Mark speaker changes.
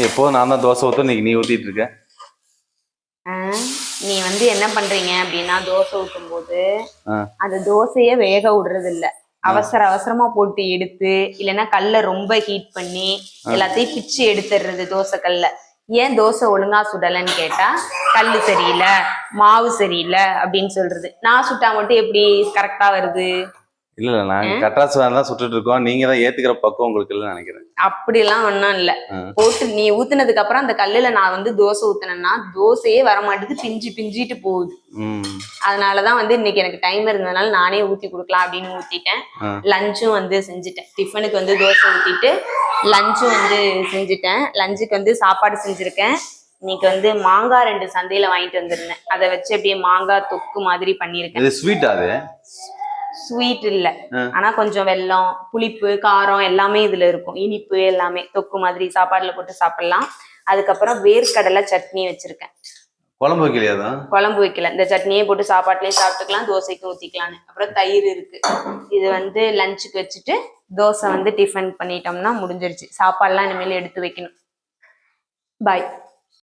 Speaker 1: எப்போதும் நான் தான் தோசை ஊற்ற நீ ஊற்றிட்டு இருக்க.
Speaker 2: நீ வந்து என்ன பண்றீங்க அப்படின்னா தோசை ஊற்றும் போது அந்த தோசைய வேக விடுறது இல்ல, அவசர அவசரமா போட்டு எடுத்து இல்லைன்னா கல்ல ரொம்ப ஹீட் பண்ணி எல்லாத்தையும் பிச்சு எடுத்துடுறது தோசை கல்ல. ஏன் தோசை ஒழுங்கா சுடலைன்னு கேட்டா கல்லு சரியில்லை, மாவு சரியில்லை அப்படின்னு சொல்றது. நான் சுட்டா மட்டும் எப்படி கரெக்டா வருது?
Speaker 1: இல்ல நாங்க கட்டாசு தான் சுட்டுட்டு இருக்கோம், நீங்க தான் ஏத்துக்கிற பக்கம் உங்களுக்கு இல்லைன்னு நினைக்கிறேன்.
Speaker 2: அப்படிலாம் ஒன்றும் இல்லை. போட்டு நீ ஊத்துனதுக்கு அப்புறம் அந்த கல்லுல நான் வந்து தோசை ஊத்துனேன்னா தோசையே வரமாட்டேது, பிஞ்சு பிஞ்சிட்டு போகுது. அதனாலதான் வந்து இன்னைக்கு எனக்கு டைம் இருந்ததுனால நானே ஊத்தி கொடுக்கலாம் அப்படின்னு ஊத்திட்டேன். லஞ்சும் வந்து செஞ்சுட்டேன். டிஃபனுக்கு வந்து தோசை ஊத்திட்டு லஞ்சும் வந்து செஞ்சுட்டேன். லஞ்சுக்கு வந்து சாப்பாடு செஞ்சிருக்கேன். இன்னைக்கு வந்து மாங்காய் 2 சந்தையில வாங்கிட்டு வந்திருந்தேன். அதை வச்சு அப்படியே மாங்காய் தொக்கு மாதிரி பண்ணிருக்கேன்.
Speaker 1: ஸ்வீட் அது
Speaker 2: ஸ்வீட் இல்ல, ஆனா கொஞ்சம் வெல்லம், புளிப்பு, காரம் எல்லாமே இதுல இருக்கும். இனிப்பு எல்லாமே தொக்கு மாதிரி சாப்பாடுல போட்டு சாப்பிடலாம். அதுக்கப்புறம் வேர்க்கடலை சட்னி வச்சிருக்கேன்.
Speaker 1: குழம்பு வைக்கலையா?
Speaker 2: குழம்பு வைக்கல, இந்த சட்னியே போட்டு சாப்பாட்டுலயே சாப்பிட்டுக்கலாம், தோசைக்கும் ஊத்திக்கலான்னு. அப்புறம் தயிர் இருக்கு. இது வந்து லஞ்சுக்கு வச்சுட்டு தோசை வந்து டிஃபன் பண்ணிட்டோம்னா முடிஞ்சிருச்சு. சாப்பாடுலாம் இனிமேல் எடுத்து வைக்கணும். பாய்.